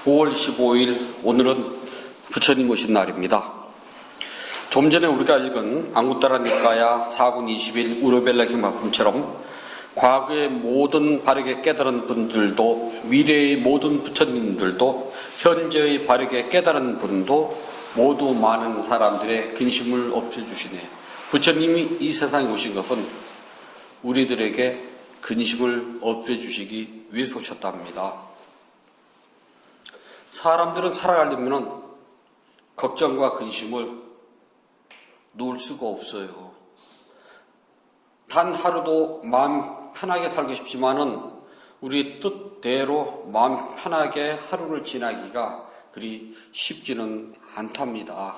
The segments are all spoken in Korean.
5월 15일 오늘은 부처님 오신 날입니다. 좀 전에 우리가 읽은 앙구타라 니까야 4군 20일 우르벨라 기마품처럼 과거의 모든 바르게 깨달은 분들도, 미래의 모든 부처님들도, 현재의 바르게 깨달은 분도 모두 많은 사람들의 근심을 없애주시네. 부처님이 이 세상에 오신 것은 우리들에게 근심을 없애주시기 위해서 오셨답니다. 사람들은 살아가려면 걱정과 근심을 놓을 수가 없어요. 단 하루도 마음 편하게 살고 싶지만은 우리 뜻대로 마음 편하게 하루를 지나기가 그리 쉽지는 않답니다.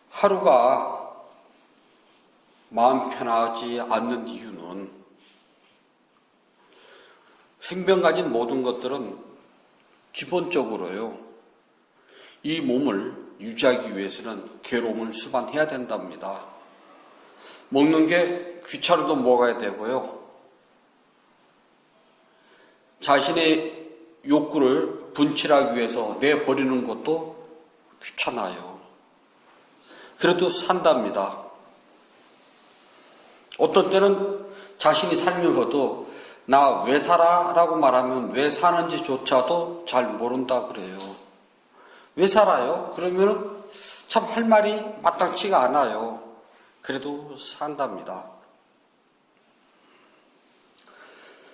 하루가 마음 편하지 않는 이유는 생명 가진 모든 것들은 기본적으로요, 이 몸을 유지하기 위해서는 괴로움을 수반해야 된답니다. 먹는 게 귀찮아도 먹어야 되고요, 자신의 욕구를 분출하기 위해서 내버리는 것도 귀찮아요. 그래도 산답니다. 어떤 때는 자신이 살면서도 나 왜 살아? 라고 말하면 왜 사는지조차도 잘 모른다 그래요. 왜 살아요? 그러면 참 할 말이 마땅치가 않아요. 그래도 산답니다.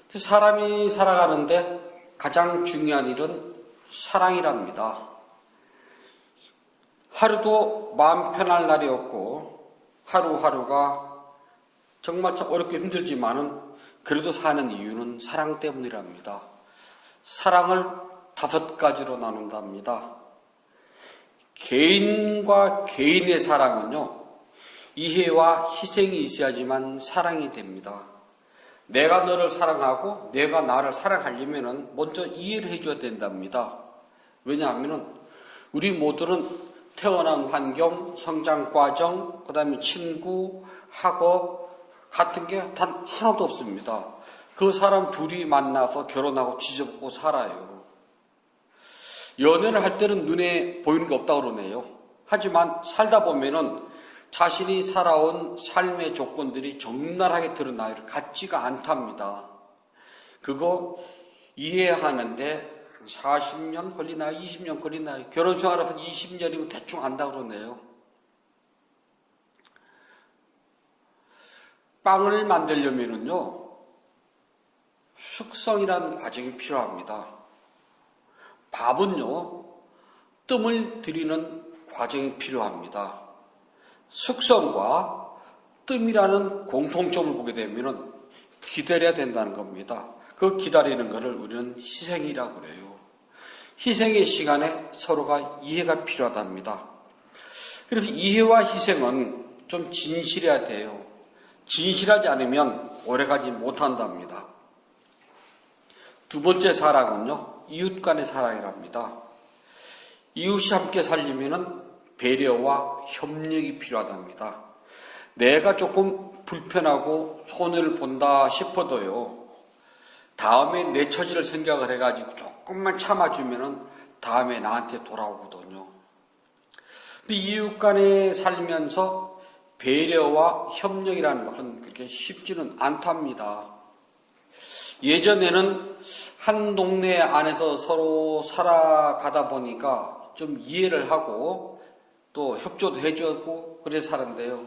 사람이 살아가는데 가장 중요한 일은 사랑이랍니다. 하루도 마음 편할 날이 없고 하루하루가 정말 참 어렵게 힘들지만은 그래도 사는 이유는 사랑 때문이랍니다. 사랑을 5가지로 나눈답니다. 개인과 개인의 사랑은요, 이해와 희생이 있어야지만 사랑이 됩니다. 내가 너를 사랑하고 내가 나를 사랑하려면 먼저 이해를 해줘야 된답니다. 왜냐하면 우리 모두는 태어난 환경, 성장 과정, 그 다음에 친구, 학업 같은 게 단 하나도 없습니다. 그 사람 둘이 만나서 결혼하고 지져먹고 살아요. 연애를 할 때는 눈에 보이는 게 없다고 그러네요. 하지만 살다 보면은 자신이 살아온 삶의 조건들이 적나라하게 드러나요. 같지가 않답니다. 그거 이해하는데 40년 걸리나요? 20년 걸리나요? 결혼 생활에서 20년이면 대충 안다고 그러네요. 빵을 만들려면은요, 숙성이라는 과정이 필요합니다. 밥은요, 뜸을 들이는 과정이 필요합니다. 숙성과 뜸이라는 공통점을 보게 되면은 기다려야 된다는 겁니다. 그 기다리는 것을 우리는 희생이라고 그래요. 희생의 시간에 서로가 이해가 필요하답니다. 그래서 이해와 희생은 좀 진실해야 돼요. 진실하지 않으면 오래가지 못한답니다. 두 번째 사랑은요, 이웃 간의 사랑이랍니다. 이웃이 함께 살려면 배려와 협력이 필요하답니다. 내가 조금 불편하고 손해를 본다 싶어도요, 다음에 내 처지를 생각을 해가지고 조금만 참아주면 다음에 나한테 돌아오거든요. 근데 이웃 간에 살면서 배려와 협력이라는 것은 그렇게 쉽지는 않답니다. 예전에는 한 동네 안에서 서로 살아가다 보니까 좀 이해를 하고 또 협조도 해주고 그래서 살았는데요.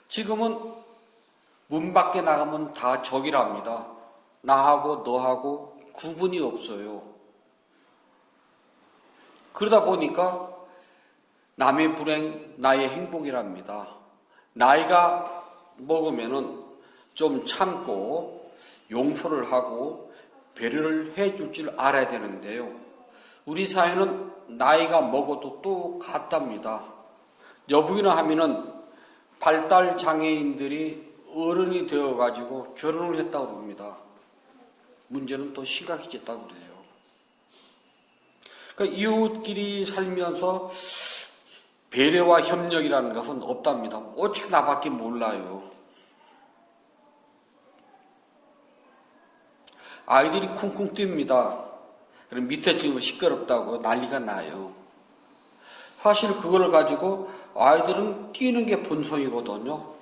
지금은 문 밖에 나가면 다 적이랍니다. 나하고 너하고 구분이 없어요. 그러다 보니까 남의 불행, 나의 행복이랍니다. 나이가 먹으면은 좀 참고 용서를 하고 배려를 해줄 줄 알아야 되는데요. 우리 사회는 나이가 먹어도 똑같답니다. 여부이나 하면은 발달 장애인들이 어른이 되어가지고 결혼을 했다고 합니다. 문제는 또 심각해졌다고 그래요. 그러니까 이웃끼리 살면서 배려와 협력이라는 것은 없답니다. 오직 나밖에 몰라요. 아이들이 쿵쿵 뜁니다. 그럼 밑에 지금 시끄럽다고 난리가 나요. 사실 그거를 가지고 아이들은 뛰는 게 본성이거든요.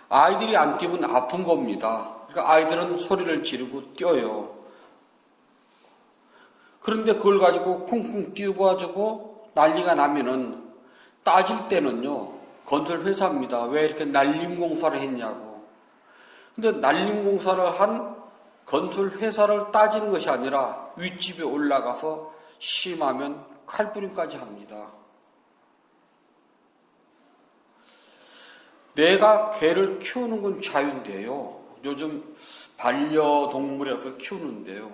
아이들이 안 뛰면 아픈 겁니다. 그러니까 아이들은 소리를 지르고 뛰어요. 그런데 그걸 가지고 쿵쿵 뛰어가지고 난리가 나면은 따질 때는요, 건설회사입니다. 왜 이렇게 난림공사를 했냐고. 근데 난림공사를 한 건설회사를 따지는 것이 아니라 윗집에 올라가서 심하면 칼부림까지 합니다. 내가 개를 키우는 건 자유인데요. 요즘 반려동물에서 키우는데요.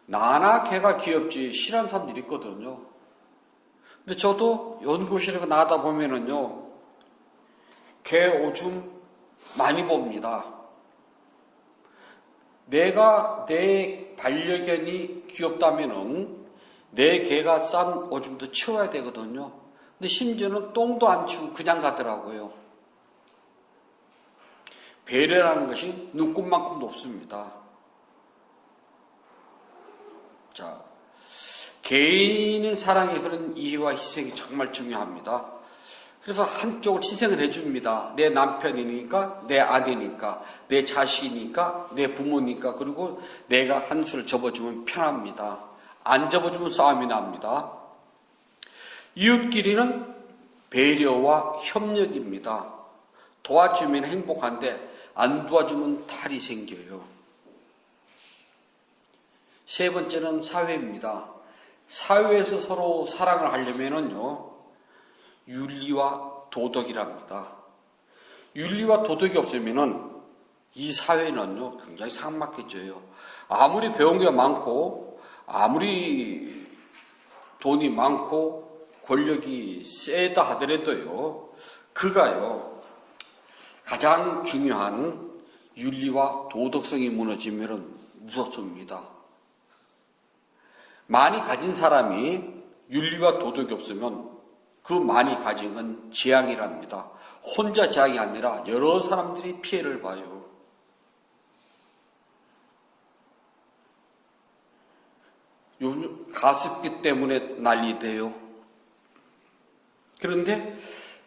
나나 개가 귀엽지 싫어하는 사람들이 있거든요. 근데 저도 연구실에서 나가다 보면은요, 개 오줌 많이 봅니다. 내가 내 반려견이 귀엽다면은 내 개가 싼 오줌도 치워야 되거든요. 근데 심지어는 똥도 안 치우고 그냥 가더라고요. 배려라는 것이 눈꽃만큼 높습니다. 자, 개인의 사랑에서는 이해와 희생이 정말 중요합니다. 그래서 한쪽을 희생을 해줍니다. 내 남편이니까, 내 아내니까, 내 자식이니까, 내 부모니까, 그리고 내가 한 수를 접어주면 편합니다. 안 접어주면 싸움이 납니다. 이웃끼리는 배려와 협력입니다. 도와주면 행복한데 안 도와주면 탈이 생겨요. 세 번째는 사회입니다. 사회에서 서로 사랑을 하려면은요, 윤리와 도덕이랍니다. 윤리와 도덕이 없으면은 이 사회는요, 굉장히 삭막해져요. 아무리 배운 게 많고, 아무리 돈이 많고, 권력이 세다 하더라도요, 그가요, 가장 중요한 윤리와 도덕성이 무너지면 무섭습니다. 많이 가진 사람이 윤리와 도덕이 없으면 그 많이 가진 건 재앙이랍니다. 혼자 재앙이 아니라 여러 사람들이 피해를 봐요. 요즘 가습기 때문에 난리돼요. 그런데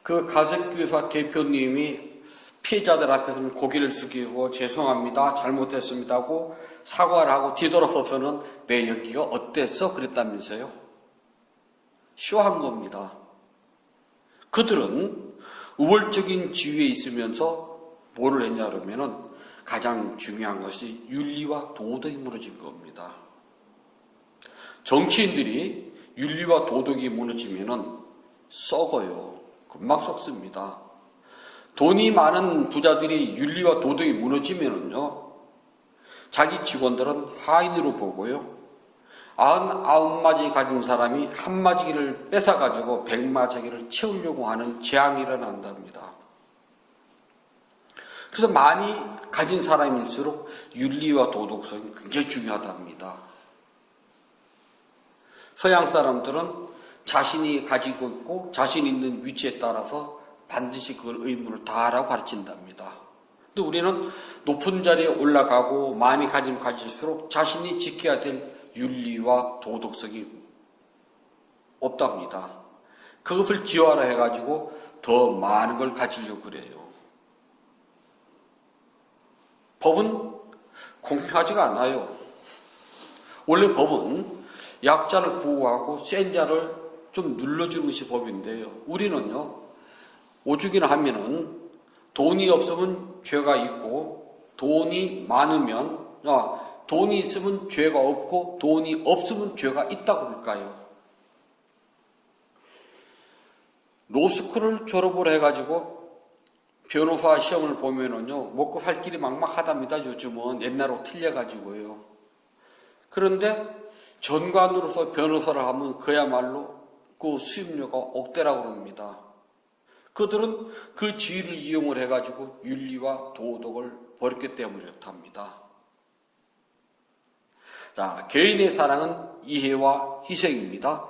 그 가습기 회사 대표님이 피해자들 앞에서는 고개를 숙이고 죄송합니다, 잘못했습니다 하고 사과를 하고 뒤돌아서서는 내 연기가 어땠어? 그랬다면서요. 쇼한 겁니다. 그들은 우월적인 지위에 있으면서 뭐를 했냐 그러면은 가장 중요한 것이 윤리와 도덕이 무너진 겁니다. 정치인들이 윤리와 도덕이 무너지면은 썩어요. 금방 썩습니다. 돈이 많은 부자들이 윤리와 도덕이 무너지면은요, 자기 직원들은 하인으로 보고요, 99마지 가진 사람이 한 마지기를 뺏어가지고 100마지기를 채우려고 하는 재앙이 일어난답니다. 그래서 많이 가진 사람일수록 윤리와 도덕성이 굉장히 중요하답니다. 서양 사람들은 자신이 가지고 있고 자신 있는 위치에 따라서 반드시 그걸 의무를 다하라고 가르친답니다. 근데 우리는 높은 자리에 올라가고 많이 가지면 가질수록 자신이 지켜야 될 윤리와 도덕성이 없답니다. 그것을 지화라 해가지고 더 많은 걸 가지려고 그래요. 법은 공평하지가 않아요. 원래 법은 약자를 보호하고 센 자를 좀 눌러주는 것이 법인데요. 우리는요, 오죽이나 하면은 돈이 없으면 죄가 있고, 돈이 많으면, 돈이 있으면 죄가 없고, 돈이 없으면 죄가 있다고 볼까요? 로스쿨을 졸업을 해가지고 변호사 시험을 보면은요, 먹고 살 길이 막막하답니다. 요즘은 옛날로 틀려가지고요. 그런데 전관으로서 변호사를 하면 그야말로 그 수입료가 억대라고 그럽니다. 그들은 그 지위를 이용을 해가지고 윤리와 도덕을 버렸기 때문에 그렇답니다. 자, 개인의 사랑은 이해와 희생입니다.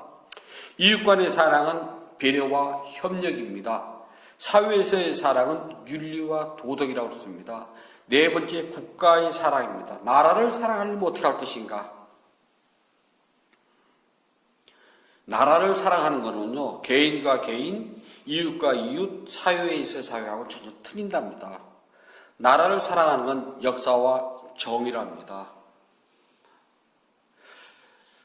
이웃 간의 사랑은 배려와 협력입니다. 사회에서의 사랑은 윤리와 도덕이라고 그랬습니다. 네 번째, 국가의 사랑입니다. 나라를 사랑하려면 어떻게 할 것인가? 나라를 사랑하는 거는요, 개인과 개인, 이웃과 이웃, 사회에 있어의 사회하고 전혀 틀린답니다. 나라를 사랑하는 건 역사와 정의랍니다.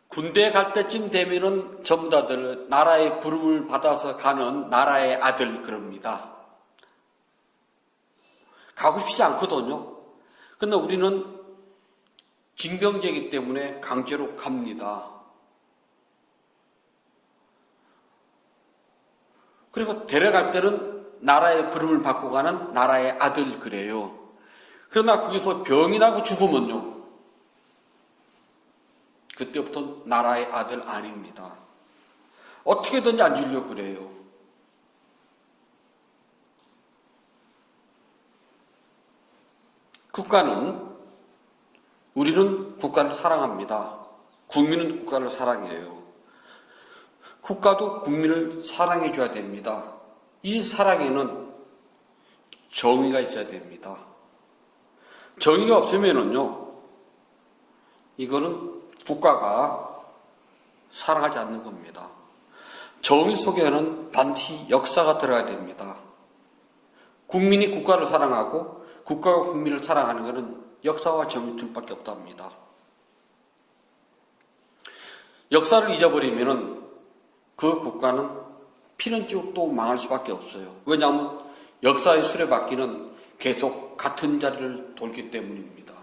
군대에 갈 때쯤 되면은 전부 다들 나라의 부름을 받아서 가는 나라의 아들 그럽니다. 가고 싶지 않거든요. 근데 우리는 징병제이기 때문에 강제로 갑니다. 그래서 데려갈 때는 나라의 부름을 받고 가는 나라의 아들 그래요. 그러나 거기서 병이 나고 죽으면요, 그때부터 나라의 아들 아닙니다. 어떻게든지 안 주려고 그래요. 우리는 국가를 사랑합니다. 국민은 국가를 사랑해요. 국가도 국민을 사랑해 줘야 됩니다. 이 사랑에는 정의가 있어야 됩니다. 정의가 없으면은요, 이거는 국가가 사랑하지 않는 겁니다. 정의 속에는 반드시 역사가 들어야 됩니다. 국민이 국가를 사랑하고 국가가 국민을 사랑하는 것은 역사와 정의 둘밖에 없답니다. 역사를 잊어버리면은 그 국가는 피는쭉 또 망할 수밖에 없어요. 왜냐하면 역사의 수레바퀴는 계속 같은 자리를 돌기 때문입니다.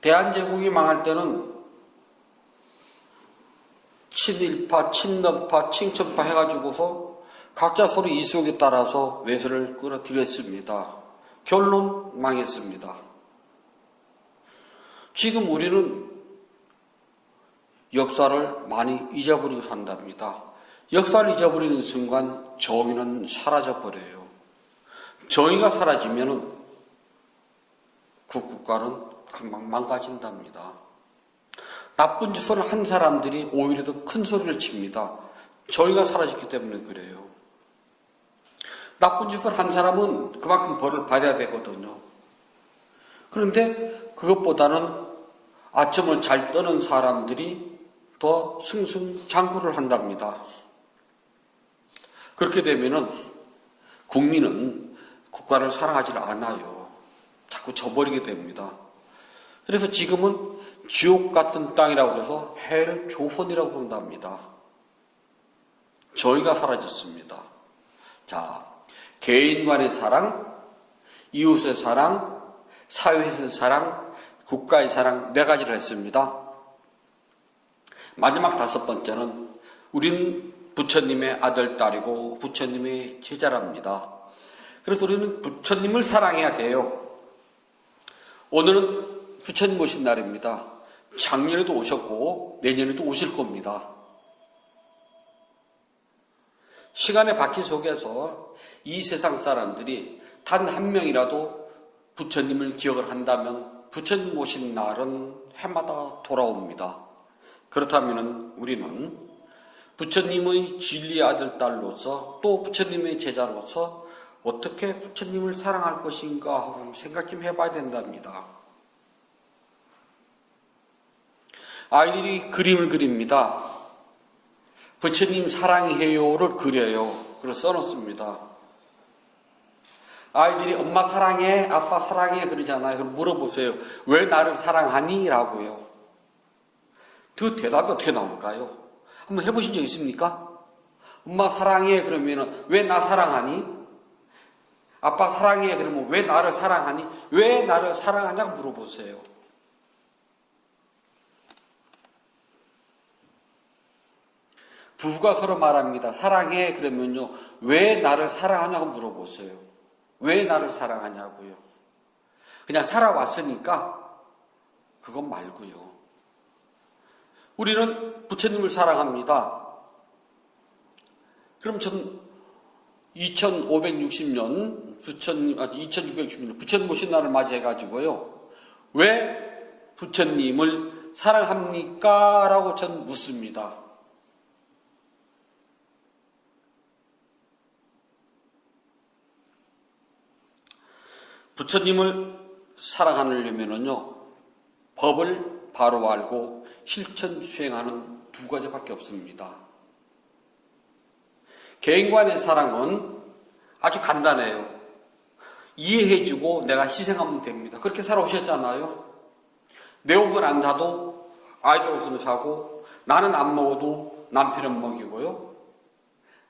대한제국이 망할 때는 친일파, 친러파, 친천파 해가지고서 각자 서로 이속에 따라서 외세를 끌어들였습니다. 결론 망했습니다. 지금 우리는 역사를 많이 잊어버리고 산답니다. 역사를 잊어버리는 순간 정의는 사라져버려요. 정의가 사라지면 그 국가는 금방 망가진답니다. 나쁜 짓을 한 사람들이 오히려 더 큰 소리를 칩니다. 정의가 사라졌기 때문에 그래요. 나쁜 짓을 한 사람은 그만큼 벌을 받아야 되거든요. 그런데 그것보다는 아첨을 잘 떠는 사람들이 더 승승장구를 한답니다. 그렇게 되면은 국민은 국가를 사랑하지 않아요. 자꾸 져버리게 됩니다. 그래서 지금은 지옥 같은 땅이라고 해서 헬 조선이라고 부른답니다. 정의가 사라졌습니다. 자, 개인 간의 사랑, 이웃의 사랑, 사회에서의 사랑, 국가의 사랑 네 가지를 했습니다. 마지막 다섯 번째는 우리는 부처님의 아들, 딸이고 부처님의 제자랍니다. 그래서 우리는 부처님을 사랑해야 돼요. 오늘은 부처님 오신 날입니다. 작년에도 오셨고 내년에도 오실 겁니다. 시간의 바퀴 속에서 이 세상 사람들이 단 한 명이라도 부처님을 기억을 한다면 부처님 오신 날은 해마다 돌아옵니다. 그렇다면 우리는 부처님의 진리의 아들, 딸로서 또 부처님의 제자로서 어떻게 부처님을 사랑할 것인가 하고 생각 좀 해봐야 된답니다. 아이들이 그림을 그립니다. 부처님 사랑해요를 그려요. 그래서 써놓습니다. 아이들이 엄마 사랑해, 아빠 사랑해 그러잖아요. 그럼 물어보세요. 왜 나를 사랑하니? 라고요. 그 대답이 어떻게 나올까요? 한번 해보신 적 있습니까? 엄마 사랑해 그러면은 왜 나 사랑하니? 아빠 사랑해 그러면 왜 나를 사랑하니? 왜 나를 사랑하냐고 물어보세요. 부부가 서로 말합니다. 사랑해 그러면요. 왜 나를 사랑하냐고 물어보세요. 왜 나를 사랑하냐고요. 그냥 살아왔으니까 그건 말고요. 우리는 부처님을 사랑합니다. 그럼 전 2560년 2660년 부처님 오신 날을 맞이해가지고요. 왜 부처님을 사랑합니까? 라고 전 묻습니다. 부처님을 사랑하려면요, 법을 바로 알고 실천 수행하는 두 가지밖에 없습니다. 개인 간의 사랑은 아주 간단해요. 이해해주고 내가 희생하면 됩니다. 그렇게 살아오셨잖아요. 내 옷은 안 사도 아이들 옷은 사고, 나는 안 먹어도 남편은 먹이고요.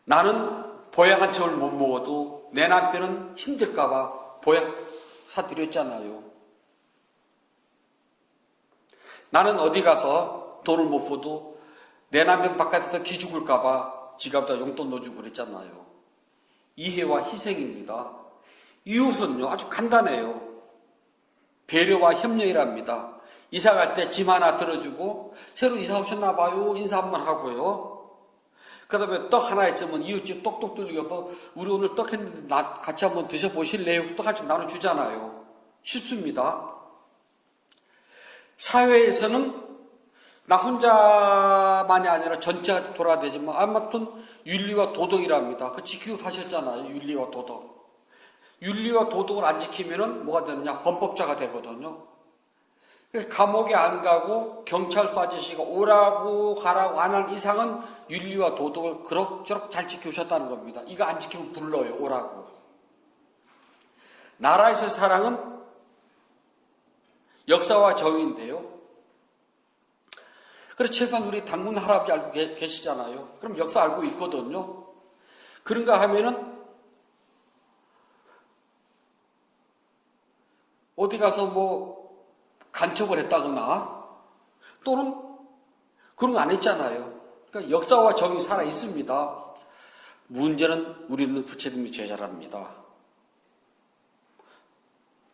나는 보약 한 첩을 못 먹어도 내 남편은 힘들까봐 보약 사드렸잖아요. 나는 어디 가서 돈을 못 써도 내 남편 바깥에서 기 죽을까봐 지갑에다 용돈 넣어주고 그랬잖아요. 이해와 희생입니다. 이웃은요, 아주 간단해요. 배려와 협력이랍니다. 이사 갈 때 짐 하나 들어주고, 새로 이사 오셨나 봐요. 인사 한번 하고요. 그 다음에 떡 하나 있으면 이웃집 똑똑 들려서 우리 오늘 떡 했는데 같이 한번 드셔보실래요? 떡 같이 나눠주잖아요. 쉽습니다. 사회에서는 나 혼자만이 아니라 전체가 돌아야 되지만 아무튼 윤리와 도덕이랍니다. 그 지키고 사셨잖아요. 윤리와 도덕. 윤리와 도덕을 안 지키면은 뭐가 되느냐? 범법자가 되거든요. 그래서 감옥에 안 가고 경찰서 아저씨가 오라고 가라고 안 한 이상은 윤리와 도덕을 그럭저럭 잘 지켜오셨다는 겁니다. 이거 안 지키면 불러요. 오라고. 나라에서의 사랑은 역사와 정의인데요. 그래서 최소한 우리 당군 할아버지 알고 계시잖아요. 그럼 역사 알고 있거든요. 그런가 하면은 어디 가서 뭐 간첩을 했다거나 또는 그런 거 안 했잖아요. 그러니까 역사와 정의 살아 있습니다. 문제는 우리는 부처님이 제자랍니다.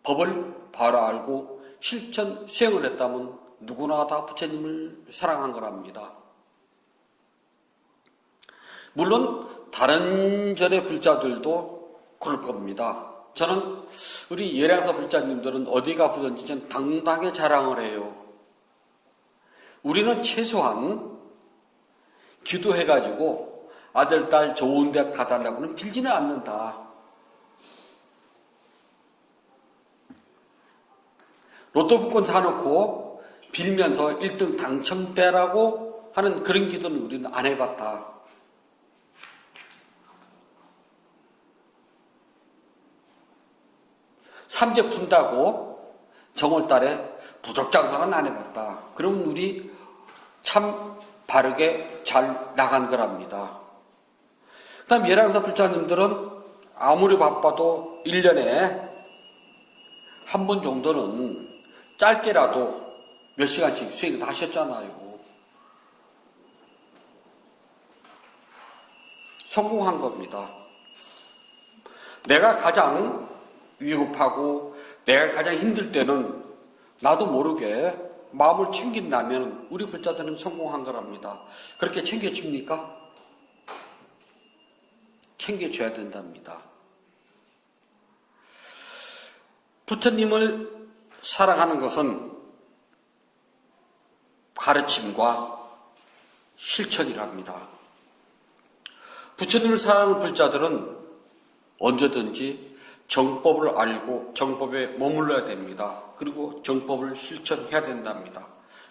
법을 바로 알고 실천 수행을 했다면 누구나 다 부처님을 사랑한 거랍니다. 물론 다른 절의 불자들도 그럴 겁니다. 저는 우리 예량사 불자님들은 어디 가서든지 전 당당하게 자랑을 해요. 우리는 최소한 기도해가지고 아들, 딸 좋은 데 가달라고는 빌지는 않는다. 로또 복권 사놓고 빌면서 1등 당첨되라고 하는 그런 기도는 우리는 안 해봤다. 삼재 푼다고 정월달에 부적장사는 안 해봤다. 그러면 우리 참 바르게 잘 나간 거랍니다. 그 다음 예랑사 불자님들은 아무리 바빠도 1년에 한 번 정도는 짧게라도 몇 시간씩 수행을 하셨잖아요. 성공한 겁니다. 내가 가장 위급하고 내가 가장 힘들 때는 나도 모르게 마음을 챙긴다면 우리 불자들은 성공한 거랍니다. 그렇게 챙겨줍니까? 챙겨줘야 된답니다. 부처님을 사랑하는 것은 가르침과 실천이랍니다. 부처님을 사랑하는 불자들은 언제든지 정법을 알고 정법에 머물러야 됩니다. 그리고 정법을 실천해야 된답니다.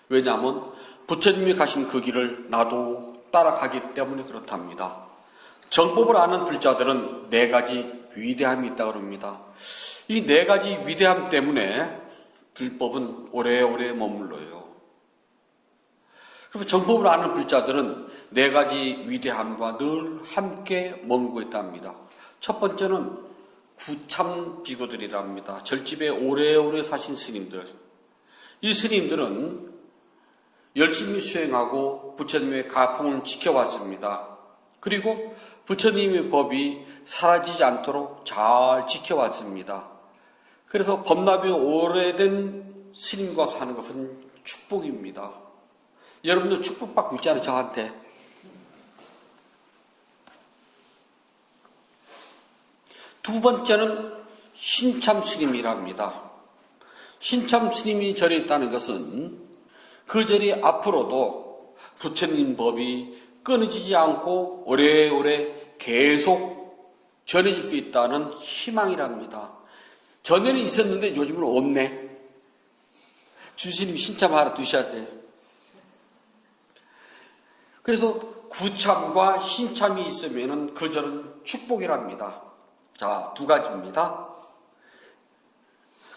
왜냐하면 부처님이 가신 그 길을 나도 따라가기 때문에 그렇답니다. 정법을 아는 불자들은 4가지 위대함이 있다고 합니다. 이 4가지 위대함 때문에 불법은 오래오래 머물러요. 그래서 정법을 아는 불자들은 4가지 위대함과 늘 함께 머물고 있답니다. 첫 번째는 구참비구들이랍니다. 절집에 오래오래 사신 스님들. 이 스님들은 열심히 수행하고 부처님의 가풍을 지켜왔습니다. 그리고 부처님의 법이 사라지지 않도록 잘 지켜왔습니다. 그래서 법납이 오래된 스님과 사는 것은 축복입니다. 여러분들 축복받고 있잖아요, 저한테. 두 번째는 신참 스님이랍니다. 신참 스님이 절에 있다는 것은 그 절이 앞으로도 부처님 법이 끊어지지 않고 오래오래 계속 전해질 수 있다는 희망이랍니다. 전에는 있었는데 요즘은 없네. 주스님이 신참 하나 두셔야 돼요. 그래서 구참과 신참이 있으면 그 절은 축복이랍니다. 자, 두 가지입니다.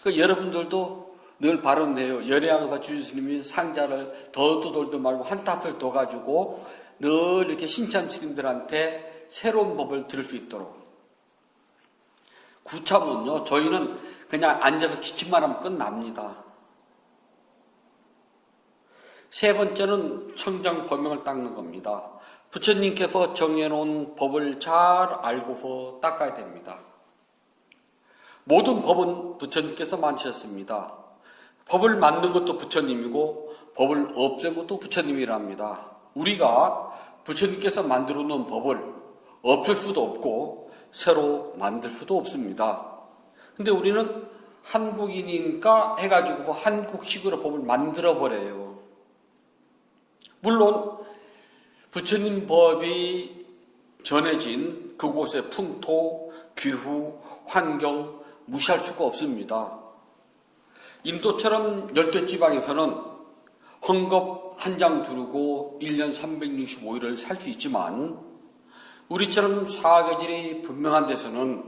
여러분들도 늘 발언해요. 열애양사 주스님이 상자를 더 돌도 말고 한 탓을 더 가지고 늘 이렇게 신참 스님들한테 새로운 법을 들을 수 있도록. 구참은요, 저희는 그냥 앉아서 기침만 하면 끝납니다. 세 번째는 청정 범명을 닦는 겁니다. 부처님께서 정해놓은 법을 잘 알고서 닦아야 됩니다. 모든 법은 부처님께서 만드셨습니다. 법을 만든 것도 부처님이고 법을 없앤 것도 부처님이랍니다. 우리가 부처님께서 만들어 놓은 법을 없앨 수도 없고 새로 만들 수도 없습니다. 근데 우리는 한국인이니까 해가지고 한국식으로 법을 만들어 버려요. 물론 부처님 법이 전해진 그곳의 풍토, 기후, 환경 무시할 수가 없습니다. 인도처럼 열대지방에서는 헝겊 한 장 두르고 1년 365일을 살 수 있지만 우리처럼 사계절이 분명한 데서는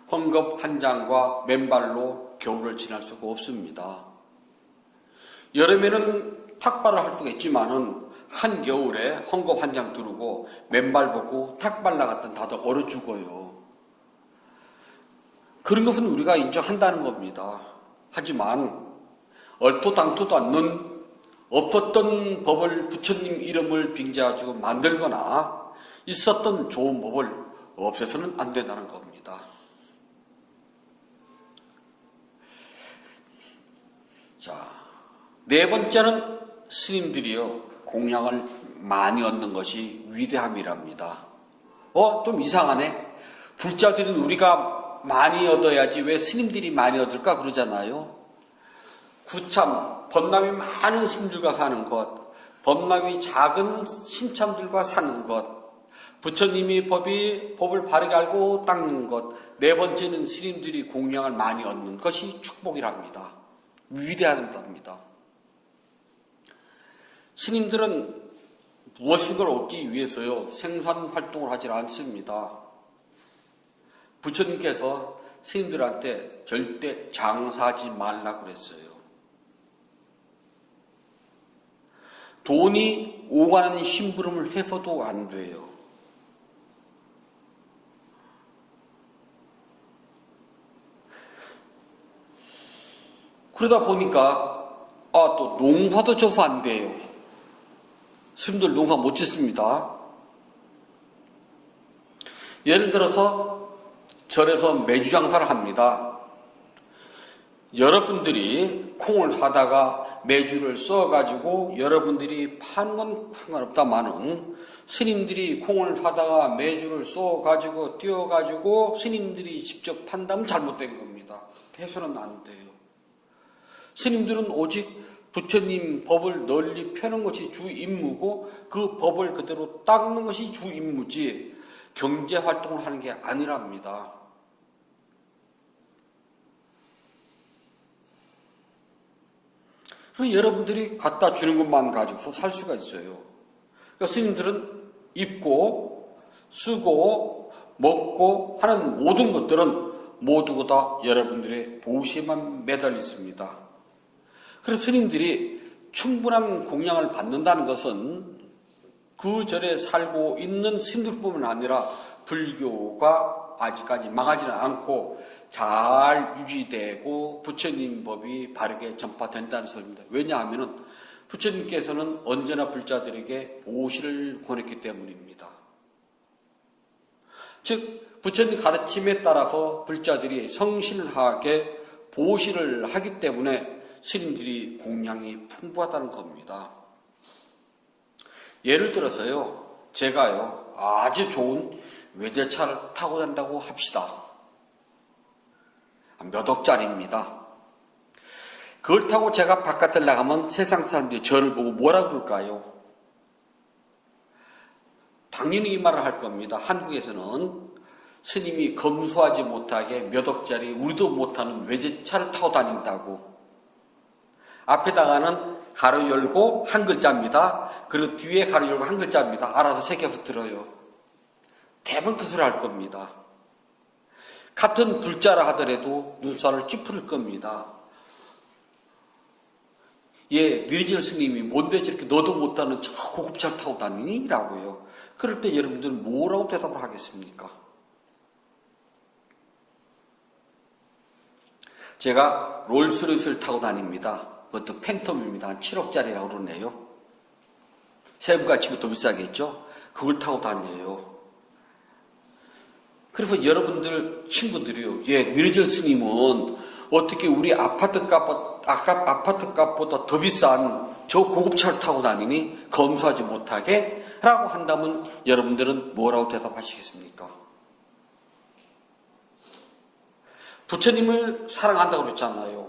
헝겊 한 장과 맨발로 겨울을 지날 수가 없습니다. 여름에는 탁발을 할 수가 있지만은 한겨울에 헝겊 한 장 두르고 맨발 벗고 탁발 나갔던 다들 얼어 죽어요. 그런 것은 우리가 인정한다는 겁니다. 하지만 얼토당토도 않는 없었던 법을 부처님 이름을 빙자해가지고 만들거나 있었던 좋은 법을 없애서는 안 된다는 겁니다. 자, 네 번째는 스님들이요, 공양을 많이 얻는 것이 위대함이랍니다. 좀 이상하네. 불자들은 우리가 많이 얻어야지 왜 스님들이 많이 얻을까 그러잖아요. 구참, 법남이 많은 스님들과 사는 것, 법남이 작은 신참들과 사는 것, 부처님이 법을 바르게 알고 닦는 것, 네 번째는 스님들이 공양을 많이 얻는 것이 축복이랍니다. 위대하답니다. 스님들은 무엇을 얻기 위해서요, 생산 활동을 하지 않습니다. 부처님께서 스님들한테 절대 장사하지 말라고 그랬어요. 돈이 오가는 심부름을 해서도 안 돼요. 그러다 보니까 또 농사도 져서 안 돼요. 스님들 농사 못 짓습니다. 예를 들어서 절에서 매주 장사를 합니다. 여러분들이 콩을 사다가 매주를 써가지고 여러분들이 파는 건 상관없다마는 스님들이 콩을 사다가 매주를 써가지고 띄워가지고 스님들이 직접 판다면 잘못된 겁니다. 해서는 안 돼요. 스님들은 오직 부처님 법을 널리 펴는 것이 주 임무고 그 법을 그대로 닦는 것이 주 임무지 경제활동을 하는 게 아니랍니다. 그래서 여러분들이 갖다 주는 것만 가지고 살 수가 있어요. 그러니까 스님들은 입고 쓰고 먹고 하는 모든 것들은 모두 다 여러분들의 보시에만 매달려 있습니다. 그래서 스님들이 충분한 공양을 받는다는 것은 그 절에 살고 있는 스님들뿐만 아니라 불교가 아직까지 망하지는 않고 잘 유지되고 부처님 법이 바르게 전파된다는 소리입니다. 왜냐하면 부처님께서는 언제나 불자들에게 보시를 권했기 때문입니다. 즉 부처님 가르침에 따라서 불자들이 성실하게 보시를 하기 때문에 스님들이 공양이 풍부하다는 겁니다. 예를 들어서요, 제가요 아주 좋은 외제차를 타고 간다고 합시다. 몇 억짜리입니다. 그걸 타고 제가 바깥을 나가면 세상 사람들이 저를 보고 뭐라 그럴까요? 당연히 이 말을 할 겁니다. 한국에서는 스님이 검소하지 못하게 몇 억짜리 우리도 못하는 외제차를 타고 다닌다고. 앞에다가는 가로 열고 한 글자입니다. 그리고 뒤에 가로 열고 한 글자입니다. 알아서 새겨서 들어요. 대부분 그 소리 할 겁니다. 같은 글자라 하더라도 눈살을 찌푸릴 겁니다. 예, 느리질 스님이 뭔데 저렇게 너도 못하는 저 고급차를 타고 다니니? 라고요. 그럴 때 여러분들은 뭐라고 대답을 하겠습니까? 제가 롤스로이스를 타고 다닙니다. 그것도 팬텀입니다. 한 7억짜리라고 그러네요. 세부가 치고 더 비싸겠죠? 그걸 타고 다녀요. 그래서 여러분들 친구들이요. 예, 느리질 스님은 어떻게 우리 아파트 값보다 더 비싼 저 고급차를 타고 다니니? 검소하지 못하게? 라고 한다면 여러분들은 뭐라고 대답하시겠습니까? 부처님을 사랑한다고 그랬잖아요.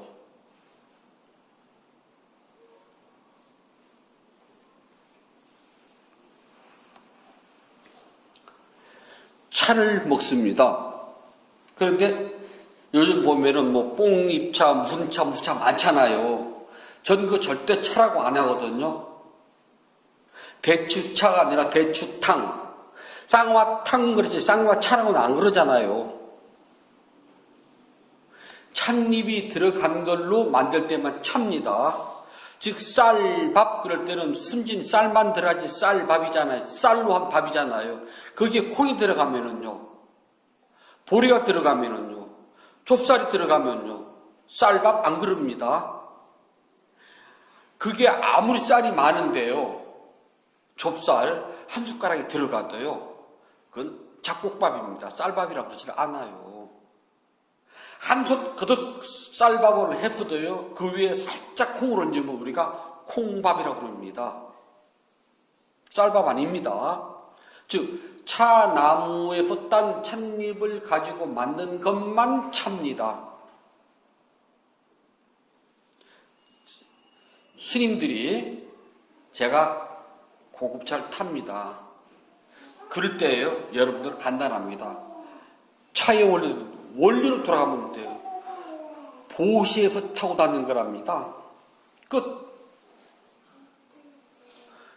차를 먹습니다. 그런데 요즘 보면은 뭐 뽕잎차, 무슨 차 많잖아요. 전 그거 절대 차라고 안 하거든요. 대추차가 아니라 대추탕. 쌍화탕 그러지 쌍화차라고는 안 그러잖아요. 찻잎이 들어간 걸로 만들 때만 찹니다. 즉 쌀밥 그럴 때는 순진 쌀만 들어가지 쌀밥이잖아요. 쌀로 한 밥이잖아요. 거기에 콩이 들어가면은요. 보리가 들어가면은요. 좁쌀이 들어가면요. 쌀밥 안 그럽니다. 그게 아무리 쌀이 많은데요. 좁쌀 한 숟가락이 들어가도요. 그건 잡곡밥입니다. 쌀밥이라고 그러지 않아요. 한솥 그득 쌀밥을 했어도요. 그 위에 살짝 콩을 얹으면 우리가 콩밥이라고 그럽니다. 쌀밥 아닙니다. 즉 차나무에서 딴 찻잎을 가지고 만든 것만 찹니다. 스님들이 제가 고급차를 탑니다. 그럴 때예요. 여러분들 간단합니다. 차의 원리로 돌아가면 돼요. 보시에서 타고 다니는 거랍니다. 끝.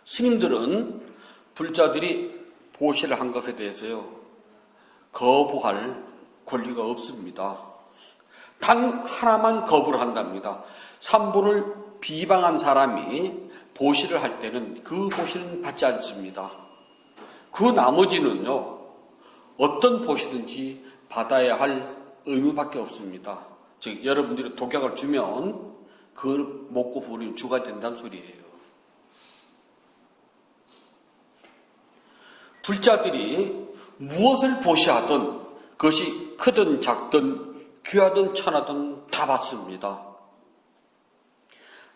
스님들은 불자들이 보시를 한 것에 대해서요. 거부할 권리가 없습니다. 단 하나만 거부를 한답니다. 삼보를 비방한 사람이 보시를 할 때는 그 보시는 받지 않습니다. 그 나머지는요. 어떤 보시든지 받아야 할 의무밖에 없습니다. 즉 여러분들이 독약을 주면 그걸 먹고 부리면 주가 된다는 소리예요. 불자들이 무엇을 보시하든 그것이 크든 작든 귀하든 천하든 다 받습니다.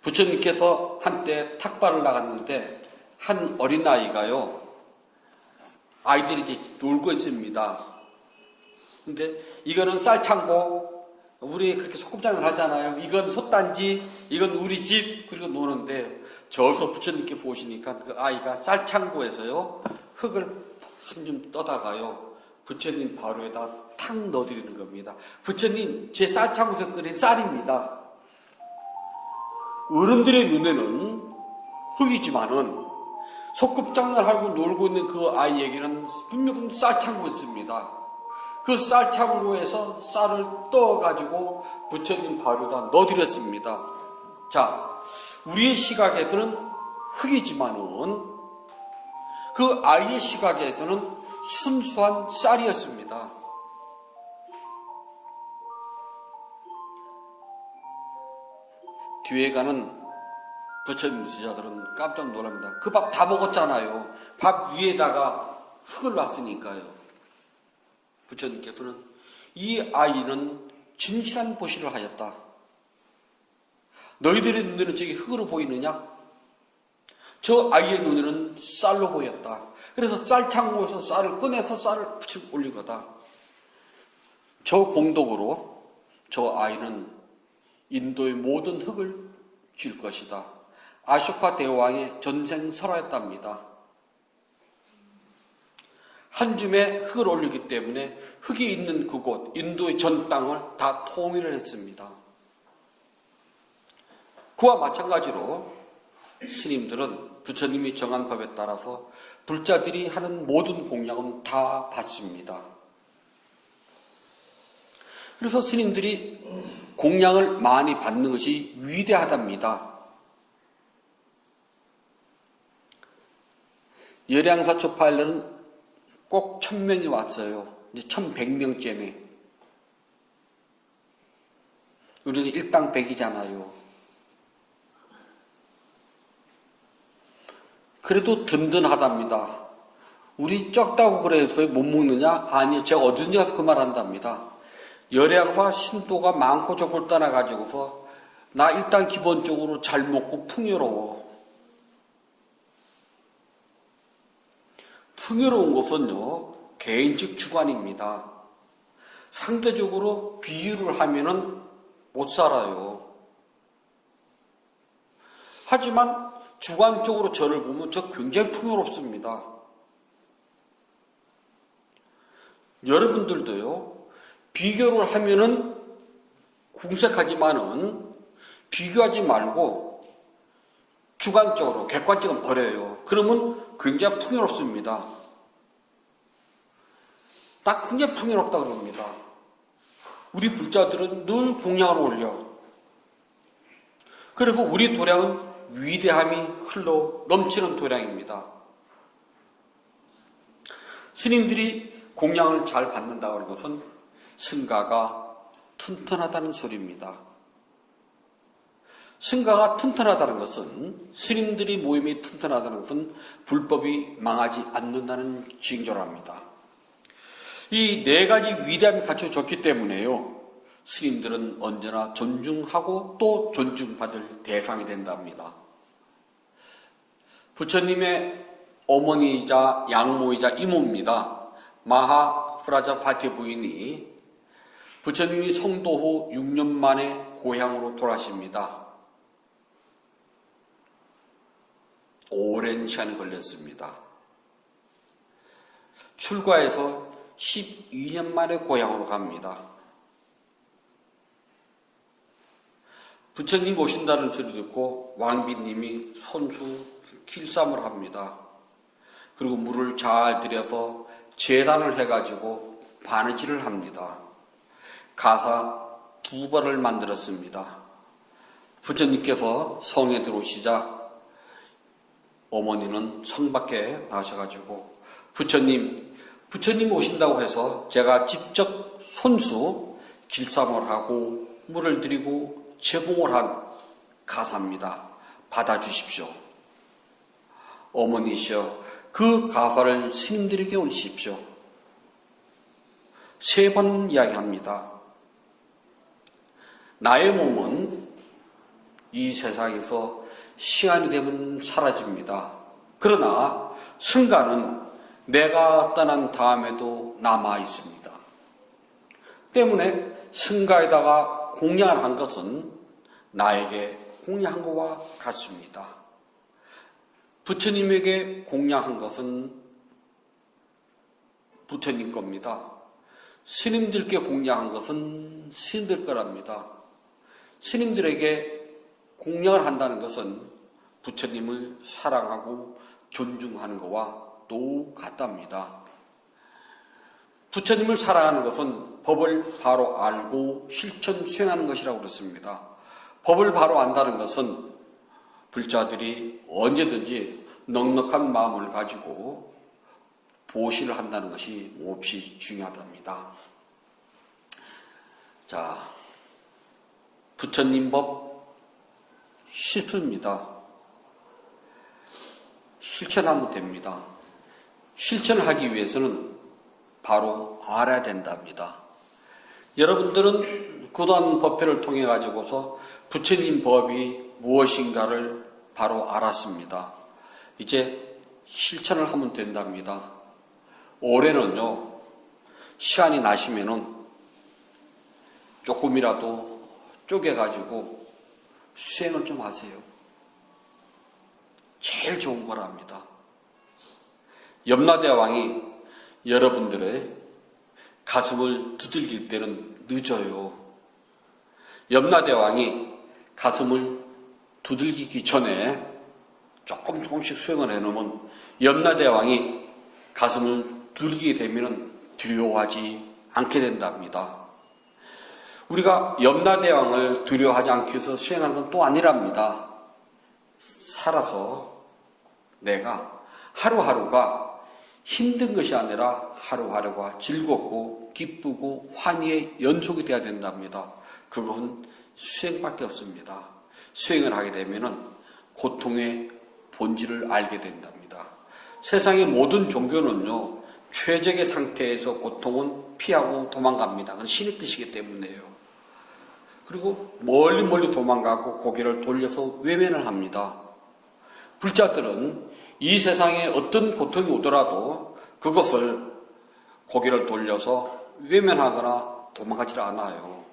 부처님께서 한때 탁발을 나갔는데 한 어린아이가요. 아이들이 이제 놀고 있습니다. 근데 이거는 쌀창고, 우리 그렇게 소꿉장을 하잖아요. 이건 솥단지, 이건 우리 집, 그리고 노는데 저기서 부처님께 보시니까 그 아이가 쌀창고에서요. 흙을 좀 떠다가요. 부처님 바로에다 탁 넣어드리는 겁니다. 부처님, 제 쌀창고에서 끓인 쌀입니다. 어른들의 눈에는 흙이지만은 소꿉장을 하고 놀고 있는 그 아이에게는 분명히 쌀창고였습니다. 그 쌀창고에서 쌀을 떠가지고 부처님 바로에다 넣어드렸습니다. 자, 우리의 시각에서는 흙이지만은 그 아이의 시각에서는 순수한 쌀이었습니다. 뒤에 가는 부처님 지자들은 깜짝 놀랍니다. 그 밥 다 먹었잖아요. 밥 위에다가 흙을 놨으니까요. 부처님께서는 이 아이는 진실한 보시를 하였다. 너희들의 눈에는 저기 흙으로 보이느냐? 저 아이의 눈에는 쌀로 보였다. 그래서 쌀창고에서 쌀을 꺼내서 쌀을 붙여 올린 거다. 저 공덕으로 저 아이는 인도의 모든 흙을 줄 것이다. 아쇼카 대왕의 전생 설화였답니다. 한 줌에 흙을 올리기 때문에 흙이 있는 그곳 인도의 전 땅을 다 통일을 했습니다. 그와 마찬가지로 스님들은 부처님이 정한 법에 따라서 불자들이 하는 모든 공양은 다 받습니다. 그래서 스님들이 공양을 많이 받는 것이 위대하답니다. 열양사초 파일러는 꼭 1000명이 왔어요. 이제 1100명째네. 우리는 일당 100이잖아요. 그래도 든든하답니다. 우리 적다고 그래서 못 먹느냐? 아니, 제가 어디든지 가서 그 말 한답니다. 열양사 신도가 많고 적을 떠나가지고서 나 일단 기본적으로 잘 먹고 풍요로워. 풍요로운 것은요, 개인적 주관입니다. 상대적으로 비유를 하면은 못 살아요. 하지만 주관적으로 저를 보면 저 굉장히 풍요롭습니다. 여러분들도요, 비교를 하면은 궁색하지만은 비교하지 말고 주관적으로, 객관적으로 버려요. 그러면 굉장히 풍요롭습니다. 나 굉장히 풍요롭다 그럽니다. 우리 불자들은 늘 공양을 올려. 그래서 우리 도량은 위대함이 흘러 넘치는 도량입니다. 스님들이 공양을 잘 받는다고 하는 것은 승가가 튼튼하다는 소리입니다. 승가가 튼튼하다는 것은, 스님들이 모임이 튼튼하다는 것은 불법이 망하지 않는다는 징조랍니다. 이 네 가지 위대함이 갖춰졌기 때문에요, 스님들은 언제나 존중하고 또 존중받을 대상이 된답니다. 부처님의 어머니이자 양모이자 이모입니다. 마하 프라자파티 부인이 부처님이 성도 후 6년 만에 고향으로 돌아가십니다. 오랜 시간이 걸렸습니다. 출가해서 12년 만에 고향으로 갑니다. 부처님 오신다는 소리 듣고 왕비님이 손수 길쌈을 합니다. 그리고 물을 잘 들여서 제단을 해가지고 바느질을 합니다. 가사 2벌을 만들었습니다. 부처님께서 성에 들어오시자 어머니는 성 밖에 나셔가지고 부처님 오신다고 해서 제가 직접 손수 길쌈을 하고 물을 드리고 제공을 한 가사입니다. 받아주십시오. 어머니시여, 그 가사를 스님들에게 올리십시오. 3번 이야기합니다. 나의 몸은 이 세상에서 시간이 되면 사라집니다. 그러나 승가는 내가 떠난 다음에도 남아 있습니다. 때문에 승가에다가 공양을 한 것은 나에게 공양한 것과 같습니다. 부처님에게 공양한 것은 부처님 겁니다. 스님들께 공양한 것은 스님들 거랍니다. 스님들에게 공양을 한다는 것은 부처님을 사랑하고 존중하는 것과 똑같답니다. 부처님을 사랑하는 것은 법을 바로 알고 실천 수행하는 것이라고 그랬습니다. 법을 바로 안다는 것은 불자들이 언제든지 넉넉한 마음을 가지고 보시를 한다는 것이 몹시 중요하답니다. 자, 부처님 법 쉽습니다. 실천하면 됩니다. 실천을 하기 위해서는 바로 알아야 된답니다. 여러분들은 그동안 법회를 통해 가지고서 부처님 법이 무엇인가를 바로 알았습니다. 이제 실천을 하면 된답니다. 올해는요, 시간이 나시면은 조금이라도 쪼개가지고 수행을 좀 하세요. 제일 좋은 거랍니다. 염라대왕이 여러분들의 가슴을 두들길 때는 늦어요. 염라대왕이 가슴을 두들기기 전에 조금씩 수행을 해놓으면 염라대왕이 가슴을 두들기게 되면 두려워하지 않게 된답니다. 우리가 염라대왕을 두려워하지 않기 위해서 수행하는 건 또 아니랍니다. 살아서 내가 하루하루가 힘든 것이 아니라 하루하루가 즐겁고 기쁘고 환희의 연속이 되어야 된답니다. 그것은 수행밖에 없습니다. 수행을 하게 되면 고통의 본질을 알게 된답니다. 세상의 모든 종교는요, 최적의 상태에서 고통은 피하고 도망갑니다. 그건 신의 뜻이기 때문에요. 그리고 멀리 도망가고 고개를 돌려서 외면을 합니다. 불자들은 이 세상에 어떤 고통이 오더라도 그것을 고개를 돌려서 외면하거나 도망가지 않아요.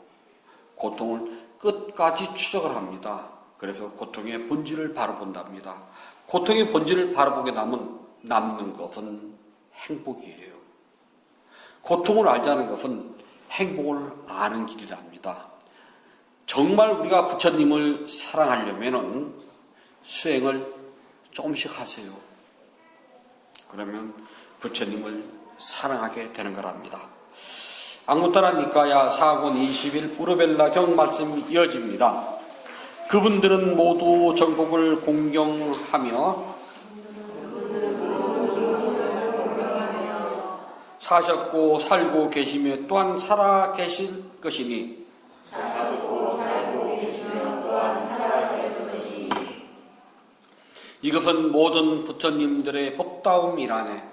고통을 끝까지 추적을 합니다. 그래서 고통의 본질을 바라본답니다. 고통의 본질을 바라보게 남는 것은 행복이에요. 고통을 알자는 것은 행복을 아는 길이랍니다. 정말 우리가 부처님을 사랑하려면 수행을 조금씩 하세요. 그러면 부처님을 사랑하게 되는 거랍니다. 앙구타라 니까야 4권 20일 우르벨라 경 말씀이 이어집니다. 그분들은 모두 정복을 공경하며 사셨고 살고 계시며 또한 살아 계실 것이니 이것은 모든 부처님들의 법다움이라네.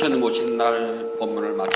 부처님 오신 날 법문을 마치